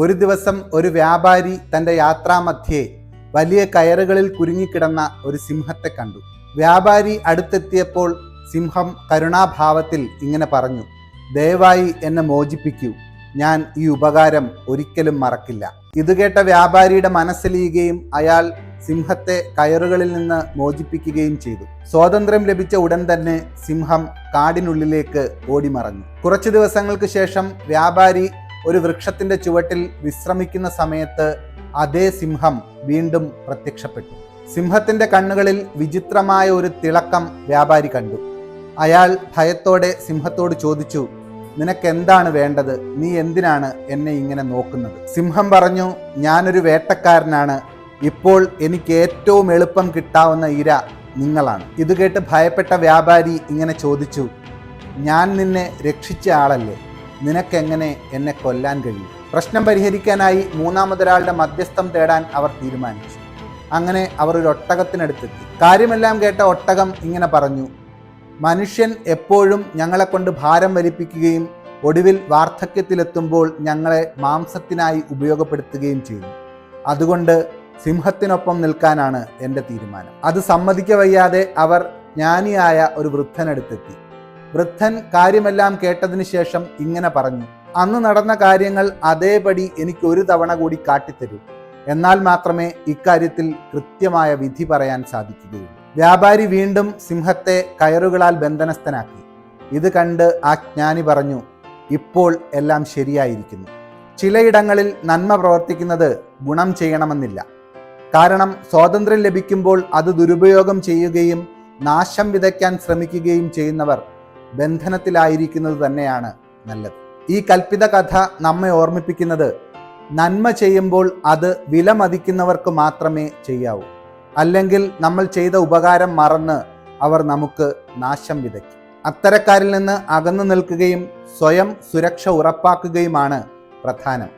ഒരു ദിവസം ഒരു വ്യാപാരി തൻ്റെ യാത്രാമധ്യേ വലിയ കയറുകളിൽ കുരുങ്ങിക്കിടന്ന ഒരു സിംഹത്തെ കണ്ടു. വ്യാപാരി അടുത്തെത്തിയപ്പോൾ സിംഹം കരുണാഭാവത്തിൽ ഇങ്ങനെ പറഞ്ഞു, ദയവായി എന്നെ മോചിപ്പിക്കൂ, ഞാൻ ഈ ഉപകാരം ഒരിക്കലും മറക്കില്ല. ഇത് കേട്ട വ്യാപാരിയുടെ മനസ്സലിയുകയും അയാൾ സിംഹത്തെ കയറുകളിൽ നിന്ന് മോചിപ്പിക്കുകയും ചെയ്തു. സ്വാതന്ത്ര്യം ലഭിച്ച ഉടൻ തന്നെ സിംഹം കാടിനുള്ളിലേക്ക് ഓടിമറഞ്ഞു. കുറച്ചു ദിവസങ്ങൾക്ക് ശേഷം വ്യാപാരി ഒരു വൃക്ഷത്തിന്റെ ചുവട്ടിൽ വിശ്രമിക്കുന്ന സമയത്ത് അതേ സിംഹം വീണ്ടും പ്രത്യക്ഷപ്പെട്ടു. സിംഹത്തിന്റെ കണ്ണുകളിൽ വിചിത്രമായ ഒരു തിളക്കം വ്യാപാരി കണ്ടു. അയാൾ ഭയത്തോടെ സിംഹത്തോട് ചോദിച്ചു, നിനക്കെന്താണ് വേണ്ടത്? നീ എന്തിനാണ് എന്നെ ഇങ്ങനെ നോക്കുന്നത്? സിംഹം പറഞ്ഞു, ഞാനൊരു വേട്ടക്കാരനാണ്. ഇപ്പോൾ എനിക്ക് ഏറ്റവും എളുപ്പം കിട്ടാവുന്ന ഇര നിങ്ങളാണ്. ഇത് കേട്ട് ഭയപ്പെട്ട വ്യാപാരി ഇങ്ങനെ ചോദിച്ചു, ഞാൻ നിന്നെ രക്ഷിച്ച ആളല്ലേ, നിനക്കെങ്ങനെ എന്നെ കൊല്ലാൻ കഴിയും? പ്രശ്നം പരിഹരിക്കാനായി മൂന്നാമതൊരാളുടെ മധ്യസ്ഥം തേടാൻ അവർ തീരുമാനിച്ചു. അങ്ങനെ അവർ ഒരു ഒട്ടകത്തിനടുത്തെത്തി. കാര്യമെല്ലാം കേട്ട ഒട്ടകം ഇങ്ങനെ പറഞ്ഞു, മനുഷ്യൻ എപ്പോഴും ഞങ്ങളെ കൊണ്ട് ഭാരം വലിപ്പിക്കുകയും ഒടുവിൽ വാർദ്ധക്യത്തിലെത്തുമ്പോൾ ഞങ്ങളെ മാംസത്തിനായി ഉപയോഗപ്പെടുത്തുകയും ചെയ്യുന്നു. അതുകൊണ്ട് സിംഹത്തിനൊപ്പം നിൽക്കാനാണ് എൻ്റെ തീരുമാനം. അത് സമ്മതിക്കവയ്യാതെ അവർ ജ്ഞാനിയായ ഒരു വൃദ്ധനടുത്തെത്തി. വൃദ്ധൻ കാര്യമെല്ലാം കേട്ടതിന് ശേഷം ഇങ്ങനെ പറഞ്ഞു, അന്ന് നടന്ന കാര്യങ്ങൾ അതേപടി എനിക്ക് ഒരു തവണ കൂടി കാട്ടിത്തരൂ, എന്നാൽ മാത്രമേ ഇക്കാര്യത്തിൽ കൃത്യമായ വിധി പറയാൻ സാധിക്കുകയുള്ളൂ. വ്യാപാരി വീണ്ടും സിംഹത്തെ കയറുകളാൽ ബന്ധനസ്ഥനാക്കി. ഇത് കണ്ട് ആ ജ്ഞാനി പറഞ്ഞു, ഇപ്പോൾ എല്ലാം ശരിയായിരിക്കുന്നു. ചിലയിടങ്ങളിൽ നന്മ പ്രവർത്തിക്കുന്നത് ഗുണം ചെയ്യണമെന്നില്ല. കാരണം സ്വാതന്ത്ര്യം ലഭിക്കുമ്പോൾ അത് ദുരുപയോഗം ചെയ്യുകയും നാശം വിതയ്ക്കാൻ ശ്രമിക്കുകയും ചെയ്യുന്നവർ ബന്ധനത്തിലായിരിക്കുന്നത് തന്നെയാണ് നല്ലത്. ഈ കൽപ്പിത കഥ നമ്മെ ഓർമ്മിപ്പിക്കുന്നത്, നന്മ ചെയ്യുമ്പോൾ അത് വിലമതിക്കുന്നവർക്ക് മാത്രമേ ചെയ്യാവൂ. അല്ലെങ്കിൽ നമ്മൾ ചെയ്ത ഉപകാരം മറന്ന് അവർ നമുക്ക് നാശം വിതയ്ക്കും. അത്തരക്കാരിൽ നിന്ന് അകന്നു നിൽക്കുകയും സ്വയം സുരക്ഷ ഉറപ്പാക്കുകയുമാണ് പ്രധാനം.